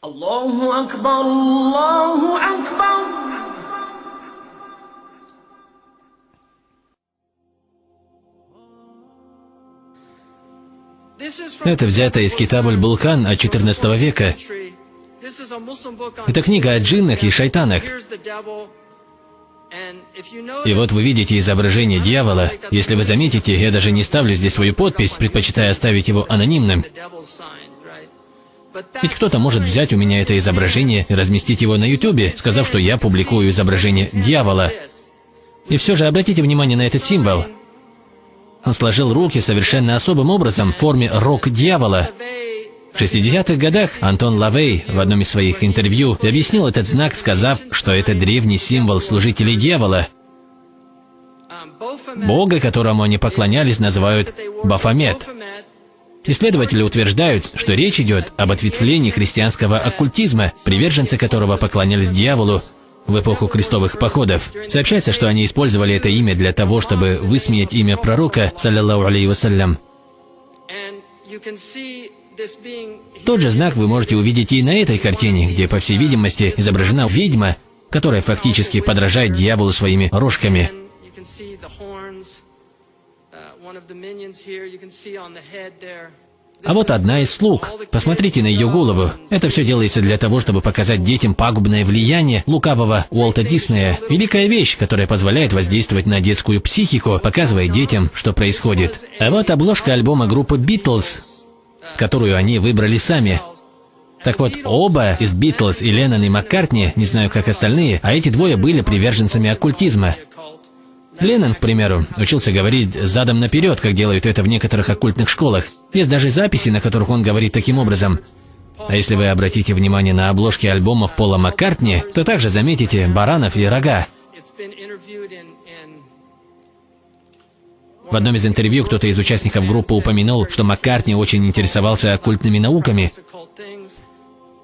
Аллаху Акбар, Аллаху Акбар. Это взято из Китаб аль-Булхан от XIV века. Это книга о джиннах и шайтанах. И вот вы видите изображение дьявола. Если вы заметите, я даже не ставлю здесь свою подпись, предпочитая оставить его анонимным. Ведь кто-то может взять у меня это изображение и разместить его на YouTube, сказав, что я публикую изображение дьявола. И все же обратите внимание на этот символ. Он сложил руки совершенно особым образом, в форме рог дьявола. В 60-х годах Антон Лавей в одном из своих интервью объяснил этот знак, сказав, что это древний символ служителей дьявола. Бога, которому они поклонялись, называют Бафомет. Исследователи утверждают, что речь идет об ответвлении христианского оккультизма, приверженцы которого поклонялись дьяволу в эпоху крестовых походов. Сообщается, что они использовали это имя для того, чтобы высмеять имя пророка, саллиллаху алейхи вассалям. Тот же знак вы можете увидеть и на этой картине, где, по всей видимости, изображена ведьма, которая фактически подражает дьяволу своими рожками. А вот одна из слуг. Посмотрите на ее голову. Это все делается для того, чтобы показать детям пагубное влияние лукавого Уолта Диснея. Великая вещь, которая позволяет воздействовать на детскую психику, показывая детям, что происходит. А вот обложка альбома группы Beatles, которую они выбрали сами. Так вот, оба из Beatles, и Леннон, и Маккартни, не знаю, как остальные, а эти двое были приверженцами оккультизма. Леннон, к примеру, учился говорить задом наперед, как делают это в некоторых оккультных школах. Есть даже записи, на которых он говорит таким образом. А если вы обратите внимание на обложки альбомов Пола Маккартни, то также заметите баранов и рога. В одном из интервью кто-то из участников группы упомянул, что Маккартни очень интересовался оккультными науками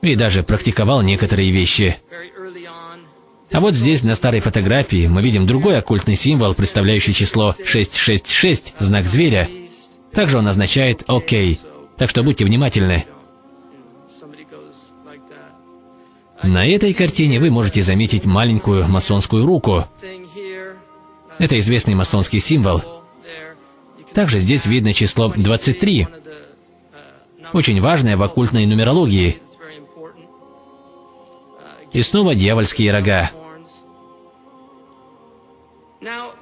и даже практиковал некоторые вещи. А вот здесь, на старой фотографии, мы видим другой оккультный символ, представляющий число 666, знак зверя. Также он означает «Окей». Так что будьте внимательны. На этой картине вы можете заметить маленькую масонскую руку. Это известный масонский символ. Также здесь видно число 23, очень важное в оккультной нумерологии. И снова дьявольские рога.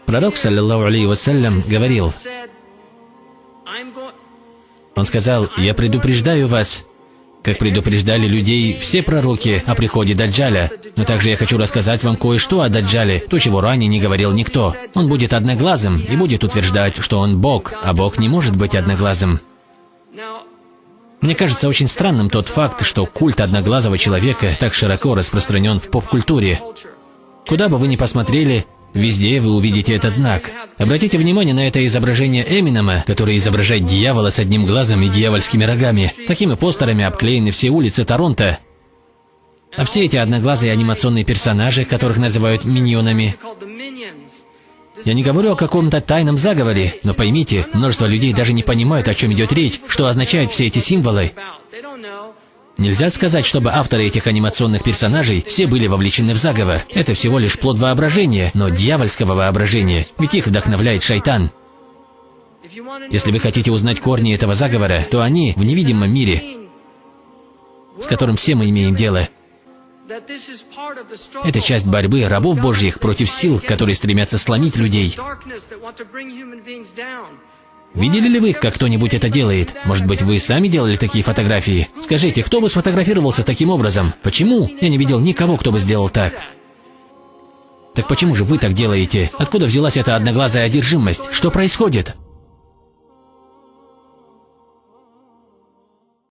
Пророк, саллиллаху алейхи вассалям, говорил, он сказал: «Я предупреждаю вас, как предупреждали людей все пророки о приходе Даджаля. Но также я хочу рассказать вам кое-что о Даджале, то, чего ранее не говорил никто. Он будет одноглазым и будет утверждать, что он Бог, а Бог не может быть одноглазым». Мне кажется очень странным тот факт, что культ одноглазого человека так широко распространен в поп-культуре. Куда бы вы ни посмотрели, везде вы увидите этот знак. Обратите внимание на это изображение Эминема, который изображает дьявола с одним глазом и дьявольскими рогами. Такими постерами обклеены все улицы Торонто. А все эти одноглазые анимационные персонажи, которых называют миньонами. Я не говорю о каком-то тайном заговоре, но поймите, множество людей даже не понимают, о чем идет речь, что означают все эти символы. Нельзя сказать, чтобы авторы этих анимационных персонажей все были вовлечены в заговор. Это всего лишь плод воображения, но дьявольского воображения, ведь их вдохновляет шайтан. Если вы хотите узнать корни этого заговора, то они в невидимом мире, с которым все мы имеем дело. Это часть борьбы рабов Божьих против сил, которые стремятся сломить людей. Видели ли вы, как кто-нибудь это делает? Может быть, вы сами делали такие фотографии? Скажите, кто бы сфотографировался таким образом? Почему? Я не видел никого, кто бы сделал так. Так почему же вы так делаете? Откуда взялась эта одноглазая одержимость? Что происходит?